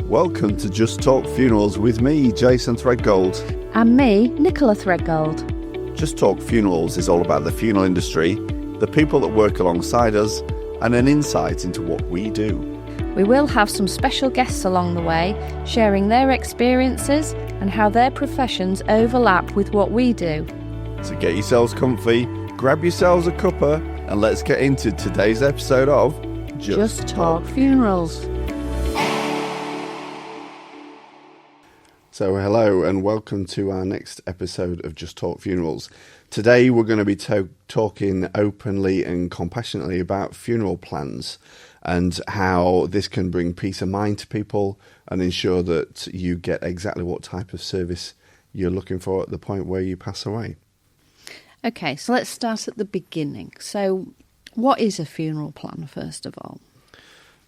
Welcome to Just Talk Funerals with me, Jason Threadgold. And me, Nichola Threadgold. Just Talk Funerals is all about the funeral industry, the people that work alongside us, and an insight into what we do. We will have some special guests along the way, sharing their experiences and how their professions overlap with what we do. So get yourselves comfy, grab yourselves a cuppa, and let's get into today's episode of Just Talk Funerals. So hello and welcome to our next episode of Just Talk Funerals. Today we're going to be talking openly and compassionately about funeral plans and how this can bring peace of mind to people and ensure that you get exactly what type of service you're looking for at the point where you pass away. Okay, so let's start at the beginning. So what is a funeral plan, first of all?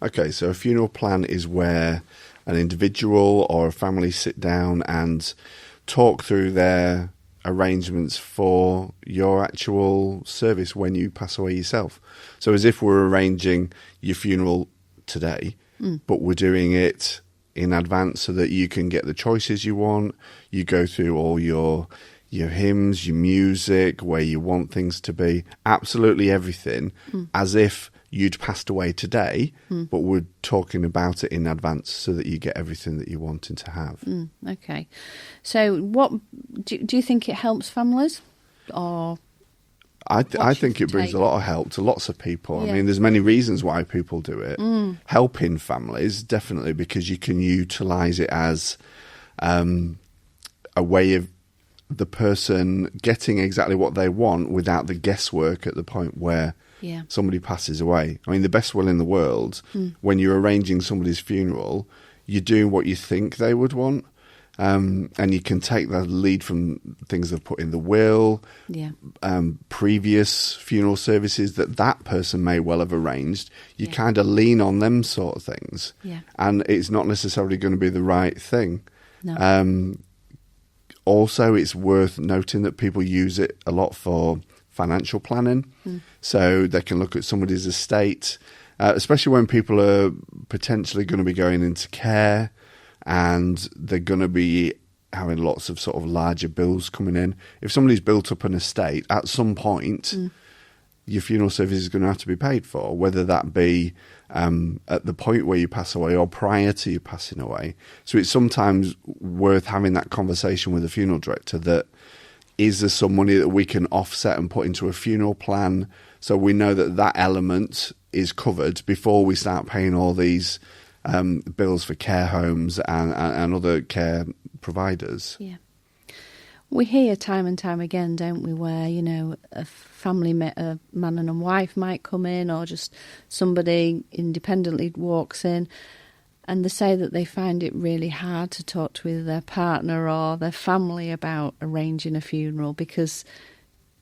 Okay, so a funeral plan is where an individual or a family sit down and talk through their arrangements for your actual service when you pass away yourself. So as if we're arranging your funeral today, but we're doing it in advance so that you can get the choices you want. You go through all your hymns, your music, where you want things to be, absolutely everything, as if you'd passed away today, but we're talking about it in advance so that you get everything that you're wanting to have. Okay. So what do you think it helps families? Or I think it brings a lot of help to lots of people. Yeah. I mean, there's many reasons why people do it. Helping families, definitely, because you can utilise it as a way of the person getting exactly what they want without the guesswork at the point where somebody passes away. I mean, the best will in the world, when you're arranging somebody's funeral, you're doing what you think they would want. And you can take the lead from things they've put in the will, previous funeral services that person may well have arranged. You kind of lean on them sort of things. And it's not necessarily going to be the right thing. No. Also, it's worth noting that people use it a lot for financial planning. So they can look at somebody's estate, especially when people are potentially going to be going into care and they're going to be having lots of sort of larger bills coming in. If somebody's built up an estate, at some point, your funeral service is going to have to be paid for, whether that be at the point where you pass away or prior to you passing away. So it's sometimes worth having that conversation with the funeral director that, is there some money that we can offset and put into a funeral plan so we know that that element is covered before we start paying all these bills for care homes and other care providers? Yeah. We hear time and time again, don't we, where, a family, a man and a wife might come in, or just somebody independently walks in, and they say that they find it really hard to talk to either their partner or their family about arranging a funeral because,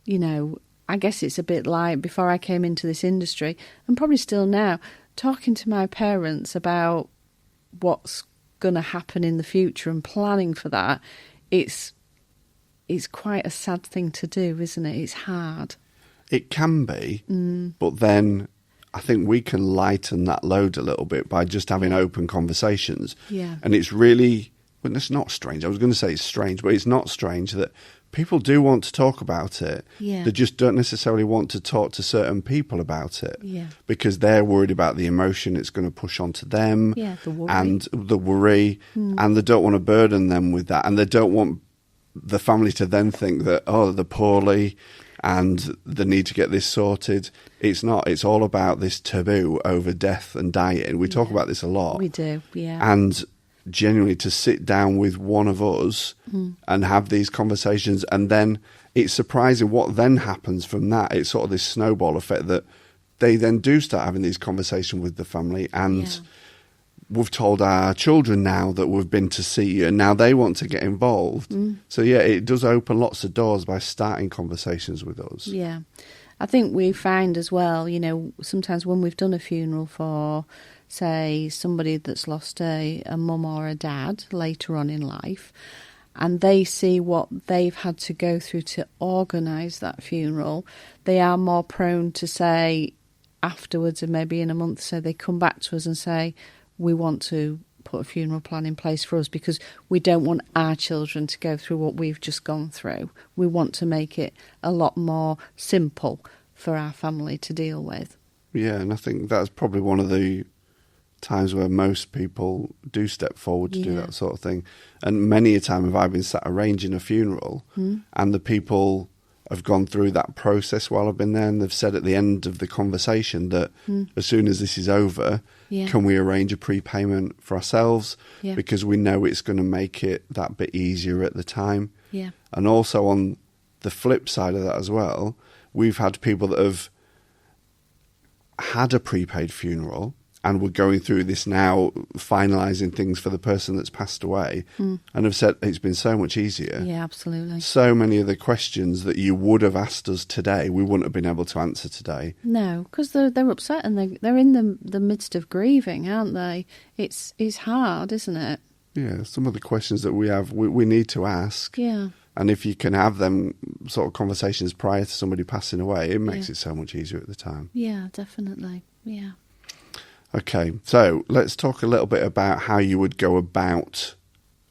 I guess it's a bit like before I came into this industry, and probably still now, talking to my parents about what's going to happen in the future and planning for that, it's quite a sad thing to do, isn't it? It's hard. It can be, but then I think we can lighten that load a little bit by just having open conversations. Yeah. And it's really, well, it's not strange. I was going to say it's strange, but it's not strange that people do want to talk about it. Yeah. They just don't necessarily want to talk to certain people about it. Yeah. Because they're worried about the emotion it's going to push onto them. Yeah, the worry. And the worry. And they don't want to burden them with that. And they don't want the family to then think that, they're poorly and they need to get this sorted. It's not. It's all about this taboo over death and dying. We talk about this a lot. We do, yeah. And genuinely to sit down with one of us and have these conversations, and then it's surprising what then happens from that. It's sort of this snowball effect that they then do start having these conversations with the family, and we've told our children now that we've been to see you, and now they want to get involved. So it does open lots of doors by starting conversations with us. Yeah. I think we find as well, sometimes when we've done a funeral for, say, somebody that's lost a mum or a dad later on in life, and they see what they've had to go through to organise that funeral, they are more prone to say afterwards, and maybe in a month, so they come back to us and say, we want to put a funeral plan in place for us, because we don't want our children to go through what we've just gone through. We want to make it a lot more simple for our family to deal with. Yeah, and I think that's probably one of the times where most people do step forward to do that sort of thing. And many a time have I been sat arranging a funeral and the people have gone through that process while I've been there, and they've said at the end of the conversation that as soon as this is over, can we arrange a prepayment for ourselves, because we know it's going to make it that bit easier at the time. Yeah. And also on the flip side of that as well, we've had people that have had a prepaid funeral and we're going through this now, finalising things for the person that's passed away, and have said it's been so much easier. Yeah, absolutely. So many of the questions that you would have asked us today, we wouldn't have been able to answer today. No, because they're upset and they're in the midst of grieving, aren't they? It's hard, isn't it? Yeah, some of the questions that we have, we need to ask. Yeah. And if you can have them sort of conversations prior to somebody passing away, it makes it so much easier at the time. Yeah, definitely. Yeah. Okay, so let's talk a little bit about how you would go about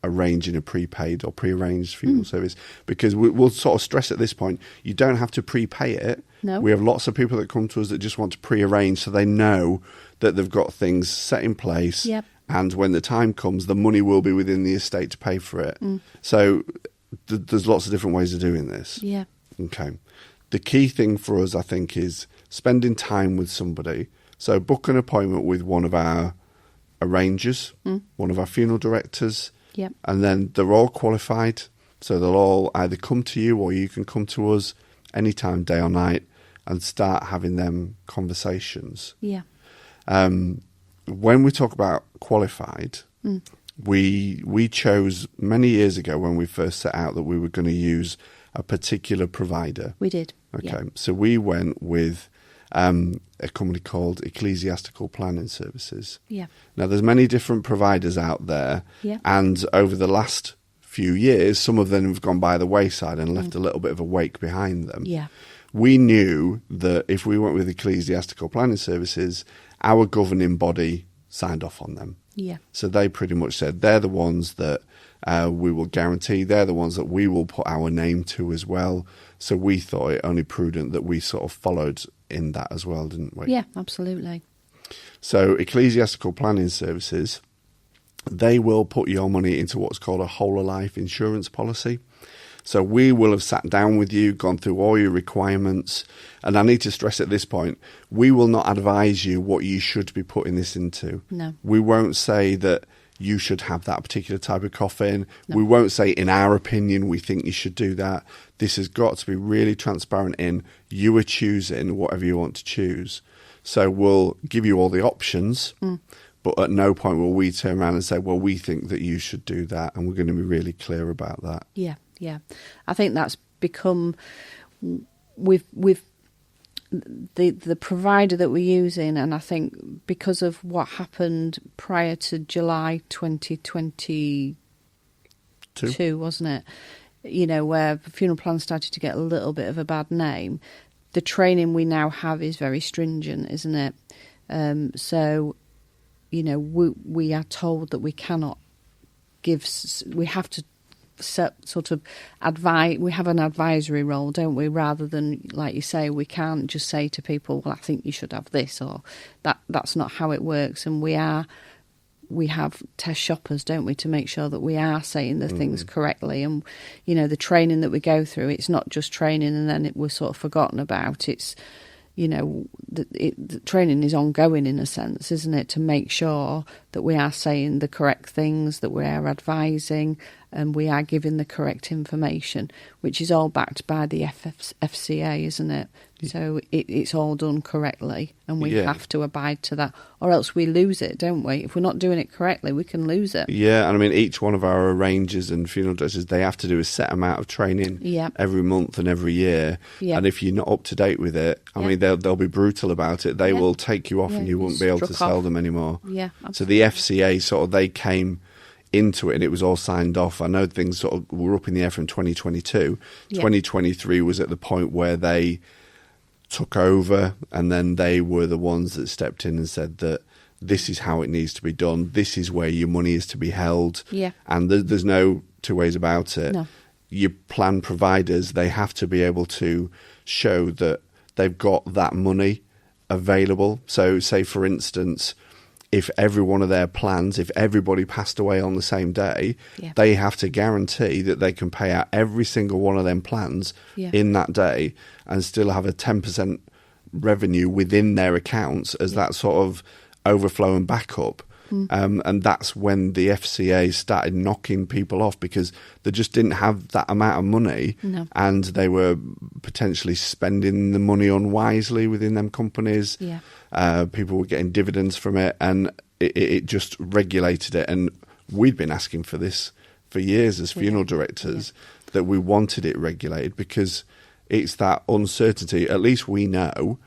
arranging a prepaid or pre-arranged funeral service, because we'll sort of stress at this point, you don't have to prepay it. No. We have lots of people that come to us that just want to pre-arrange, so they know that they've got things set in place. Yep. And when the time comes, the money will be within the estate to pay for it. So there's lots of different ways of doing this. Yeah. Okay. The key thing for us, I think, is spending time with somebody. So book an appointment with one of our arrangers, one of our funeral directors, and then they're all qualified. So they'll all either come to you or you can come to us anytime, day or night, and start having them conversations. Yeah. When we talk about qualified, we chose many years ago when we first set out that we were going to use a particular provider. We did. Okay, so we went with a company called Ecclesiastical Planning Services. Yeah. Now, there's many different providers out there, and over the last few years, some of them have gone by the wayside and left a little bit of a wake behind them. Yeah. We knew that if we went with Ecclesiastical Planning Services, our governing body signed off on them. Yeah. So they pretty much said they're the ones that we will guarantee, they're the ones that we will put our name to as well. So we thought it only prudent that we sort of followed in that as well, didn't we? Yeah, absolutely. So Ecclesiastical Planning Services, they will put your money into what's called a whole of life insurance policy. So we will have sat down with you, gone through all your requirements, and I need to stress at this point, we will not advise you what you should be putting this into. No. We won't say that you should have that particular type of coffin. No. We won't say, in our opinion, we think you should do that. This has got to be really transparent in you are choosing whatever you want to choose. So we'll give you all the options, but at no point will we turn around and say, well, we think that you should do that, and we're going to be really clear about that. Yeah, yeah. I think that's become with the provider that we're using, and I think because of what happened prior to July 2022, wasn't it? You know, where funeral plans started to get a little bit of a bad name. The training we now have is very stringent, isn't it? So, you know, we are told that we cannot give. We have to sort of advise. We have an advisory role, don't we? Rather than, like you say, we can't just say to people, "Well, I think you should have this," or that. That's not how it works. And we have test shoppers, don't we, to make sure that we are saying the things correctly. And, you know, the training that we go through, it's not just training and then we're sort of forgotten about. It's, you know, the training is ongoing in a sense, isn't it, to make sure that we are saying the correct things, that we are advising and we are giving the correct information, which is all backed by the FCA, isn't it? So it's all done correctly and we have to abide to that, or else we lose it, don't we? If we're not doing it correctly, we can lose it. Yeah, and I mean, each one of our arrangers and funeral directors, they have to do a set amount of training every month and every year. And if you're not up to date with it, I mean, they'll be brutal about it. They will take you off and you won't be able to sell them anymore. Yeah, absolutely. So the FCA sort of, they came into it and it was all signed off. I know things sort of were up in the air from 2022. 2023 was at the point where they took over, and then they were the ones that stepped in and said that this is how it needs to be done. This is where your money is to be held. Yeah. And there's no two ways about it. No. Your plan providers, they have to be able to show that they've got that money available. So say, for instance, if every one of their plans, if everybody passed away on the same day, they have to guarantee that they can pay out every single one of them plans in that day and still have a 10% revenue within their accounts as that sort of overflow and backup. And that's when the FCA started knocking people off, because they just didn't have that amount of money, and they were potentially spending the money unwisely within them companies. People were getting dividends from it, and it just regulated it. And we'd been asking for this for years as funeral directors, that we wanted it regulated, because it's that uncertainty. At least we know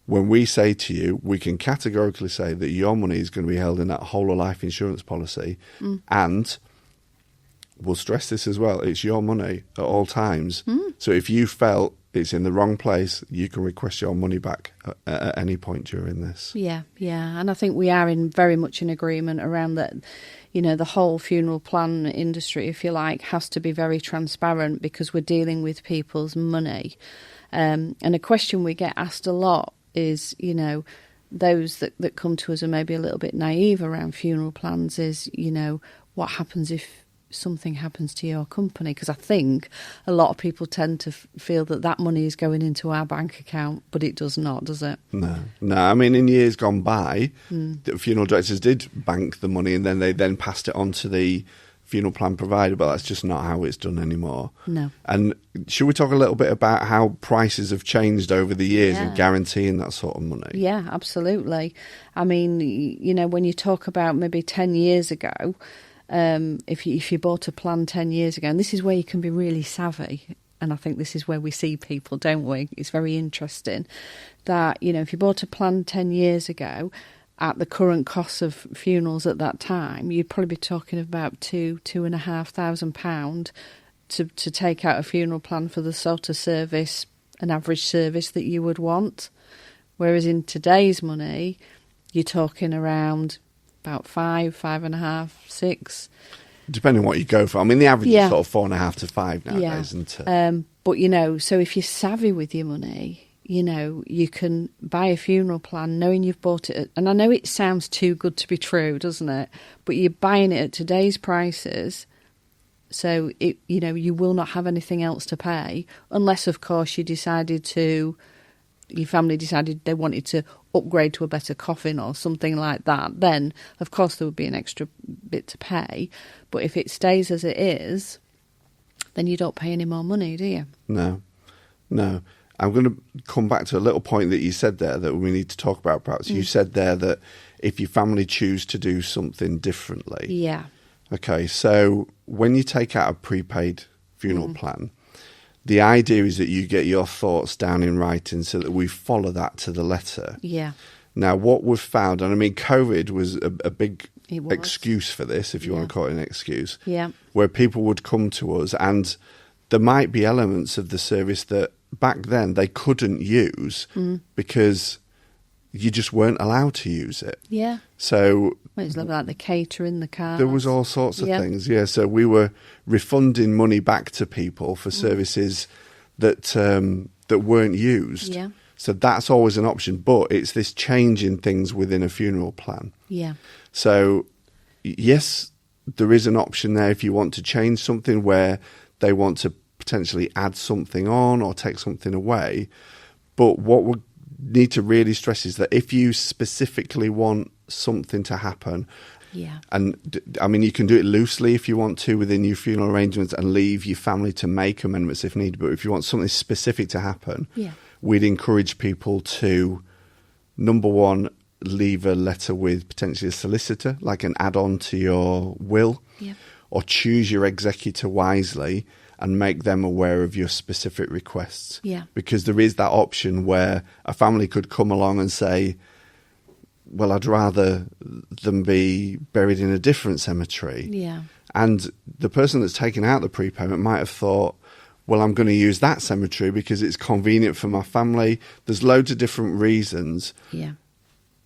when we say to you, we can categorically say that your money is going to be held in that whole of life insurance policy. And we'll stress this as well, it's your money at all times. So if you felt it's in the wrong place, you can request your money back at any point during this. Yeah. And I think we are very much in agreement around that. You know, the whole funeral plan industry, if you like, has to be very transparent, because we're dealing with people's money. And a question we get asked a lot is, you know, those that come to us are maybe a little bit naive around funeral plans is, you know, what happens if something happens to your company? Because I think a lot of people tend to feel that money is going into our bank account, but it does not, does it? No. I mean, in years gone by, the funeral directors did bank the money, and then they passed it on to the funeral plan provider, but that's just not how it's done anymore. No. And should we talk a little bit about how prices have changed over the years and guaranteeing that sort of money? Yeah, absolutely. I mean, you know, when you talk about maybe 10 years ago, if you bought a plan 10 years ago, and this is where you can be really savvy, and I think this is where we see people, don't we? It's very interesting that, you know, if you bought a plan 10 years ago, at the current cost of funerals at that time, you'd probably be talking about £2,500 to take out a funeral plan for the sort of service, an average service that you would want. Whereas in today's money, you're talking around about 5.5, 6. Depending on what you go for. I mean, the average is sort of 4.5 to 5 nowadays, isn't it? But, you know, so if you're savvy with your money, you know, you can buy a funeral plan knowing you've bought it. And I know it sounds too good to be true, doesn't it? But you're buying it at today's prices. So, you know, you will not have anything else to pay unless, of course, your family decided they wanted to upgrade to a better coffin or something like that. Then, of course, there would be an extra bit to pay. But if it stays as it is, then you don't pay any more money, do you? No. I'm going to come back to a little point that you said there that we need to talk about, perhaps. You said there that if your family choose to do something differently. Yeah. Okay, so when you take out a prepaid funeral plan, the idea is that you get your thoughts down in writing so that we follow that to the letter. Yeah. Now, what we've found, and I mean, COVID was a big excuse for this, if you want to call it an excuse, where people would come to us, and there might be elements of the service that back then they couldn't use because you just weren't allowed to use it. Yeah. So it was like the catering, the cars. There was all sorts of things. Yeah. So we were refunding money back to people for services that weren't used. Yeah. So that's always an option, but it's this change in things within a funeral plan. Yeah. So yes, there is an option there if you want to change something where they want to potentially add something on or take something away. But what we need to really stress is that if you specifically want something to happen, and I mean, you can do it loosely if you want to within your funeral arrangements and leave your family to make amendments if needed. But if you want something specific to happen, we'd encourage people to, number one, leave a letter with potentially a solicitor, like an add-on to your will, or choose your executor wisely and make them aware of your specific requests. Yeah. Because there is that option where a family could come along and say, well, I'd rather them be buried in a different cemetery. Yeah. And the person that's taken out the prepayment might have thought, well, I'm going to use that cemetery because it's convenient for my family. There's loads of different reasons. Yeah.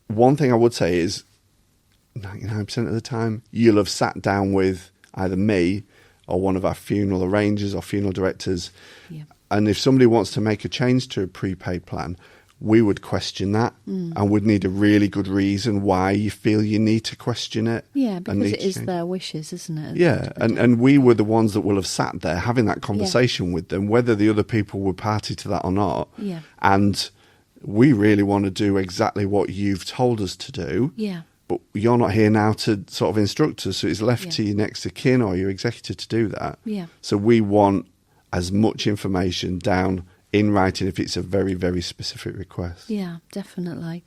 One thing I would say is 99% of the time, you'll have sat down with either me or one of our funeral arrangers or funeral directors. Yeah. And if somebody wants to make a change to a prepaid plan, we would question that and would need a really good reason why you feel you need to question it. Yeah, because it is their wishes, isn't it? Yeah, and we were the ones that will have sat there having that conversation with them, whether the other people were party to that or not. Yeah. And we really want to do exactly what you've told us to do. Yeah. But you're not here now to sort of instruct us, so it's left to your next of kin or your executor to do that. Yeah. So we want as much information down in writing if it's a very, very specific request. Yeah, definitely.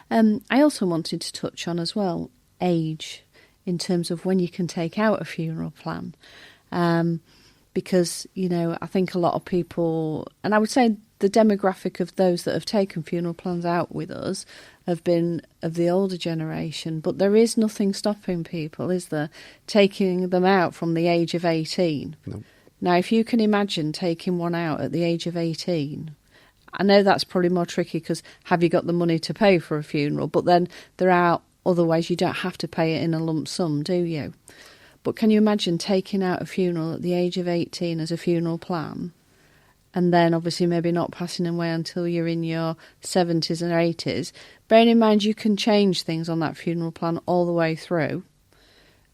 I also wanted to touch on as well age in terms of when you can take out a funeral plan. Because, I think a lot of people, and I would say the demographic of those that have taken funeral plans out with us have been of the older generation, but there is nothing stopping people, is there, taking them out from the age of 18? No. Now, if you can imagine taking one out at the age of 18, I know that's probably more tricky because have you got the money to pay for a funeral? But then there are other ways you don't have to pay it in a lump sum, do you? But can you imagine taking out a funeral at the age of 18 as a funeral plan? And then obviously maybe not passing away until you're in your 70s and 80s. Bearing in mind you can change things on that funeral plan all the way through.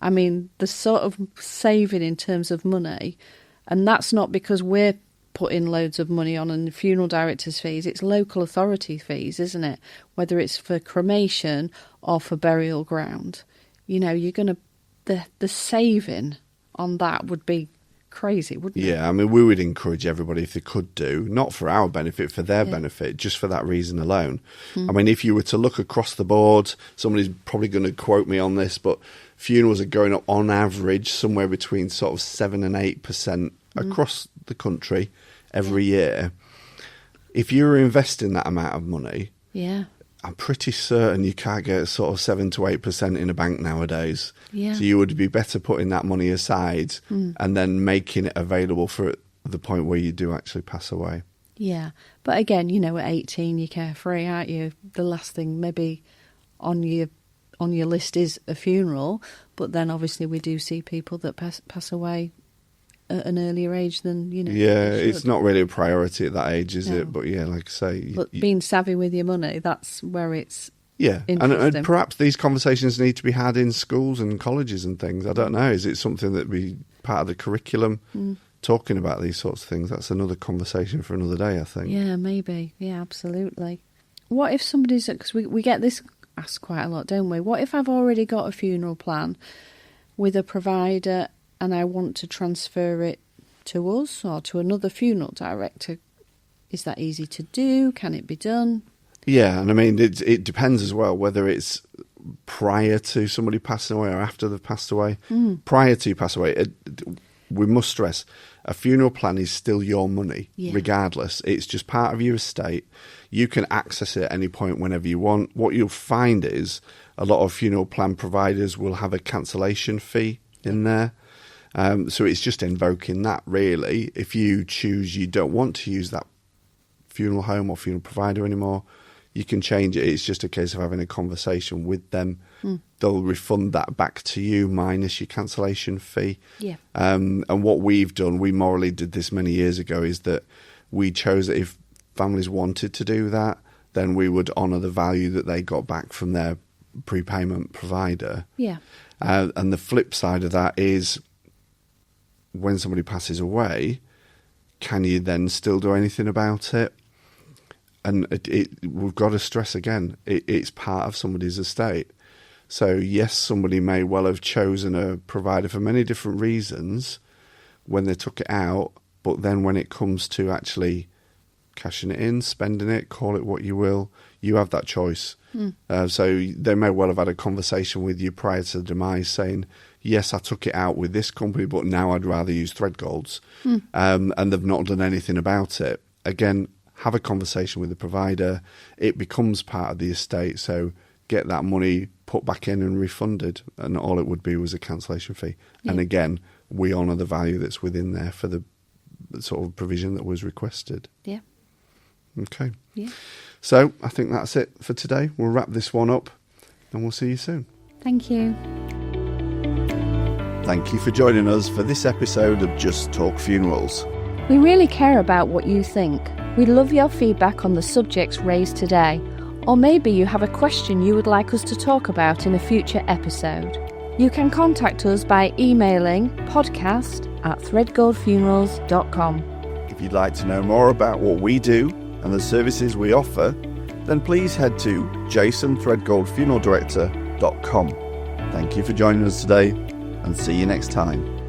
I mean, the sort of saving in terms of money, and that's not because we're putting loads of money on and funeral directors' fees, it's local authority fees, isn't it? Whether it's for cremation or for burial ground. You're going to, the saving on that would be crazy, wouldn't it? Yeah, I mean, we would encourage everybody if they could do, not for our benefit, for their benefit, just for that reason alone. I mean, if you were to look across the board, somebody's probably going to quote me on this, but funerals are going up on average somewhere between sort of 7 and 8% across the country every year. If you were investing that amount of money, I'm pretty certain you can't get sort of 7 to 8% in a bank nowadays. Yeah. So you would be better putting that money aside and then making it available for the point where you do actually pass away. Yeah. But again, at 18 you're carefree, aren't you? The last thing maybe on your list is a funeral, but then obviously we do see people that pass away at an earlier age than, Yeah, it's not really a priority at that age, is it? But yeah, like I say... But being savvy with your money, that's where it's and perhaps these conversations need to be had in schools and colleges and things. I don't know. Is it something that be part of the curriculum, talking about these sorts of things? That's another conversation for another day, I think. Yeah, maybe. Yeah, absolutely. What if somebody's... Because we get this asked quite a lot, don't we? What if I've already got a funeral plan with a provider and I want to transfer it to us or to another funeral director? Is that easy to do? Can it be done? Yeah, and I mean, it depends as well whether it's prior to somebody passing away or after they've passed away. Prior to you pass away, we must stress, a funeral plan is still your money, regardless. It's just part of your estate. You can access it at any point whenever you want. What you'll find is a lot of funeral plan providers will have a cancellation fee in there. So it's just invoking that, really. If you choose you don't want to use that funeral home or funeral provider anymore, you can change it. It's just a case of having a conversation with them. They'll refund that back to you minus your cancellation fee. Yeah. And what we've done, we morally did this many years ago, is that we chose that if families wanted to do that, then we would honour the value that they got back from their prepayment provider. Yeah. And the flip side of that is when somebody passes away, can you then still do anything about it? And we've got to stress again, it's part of somebody's estate. So yes, somebody may well have chosen a provider for many different reasons when they took it out, but then when it comes to actually cashing it in, spending it, call it what you will, you have that choice. So they may well have had a conversation with you prior to the demise saying, yes, I took it out with this company, but now I'd rather use Threadgolds. And they've not done anything about it. Again, have a conversation with the provider. It becomes part of the estate, so get that money put back in and refunded, and all it would be was a cancellation fee. And again, we honour the value that's within there for the sort of provision that was requested. Yeah. Okay. Yeah. So I think that's it for today. We'll wrap this one up and we'll see you soon. Thank you. Thank you for joining us for this episode of Just Talk Funerals. We really care about what you think. We'd love your feedback on the subjects raised today, or maybe you have a question you would like us to talk about in a future episode. You can contact us by emailing podcast@threadgoldfunerals.com. If you'd like to know more about what we do and the services we offer, then please head to jasonthreadgoldfuneraldirector.com. Thank you for joining us today, and see you next time.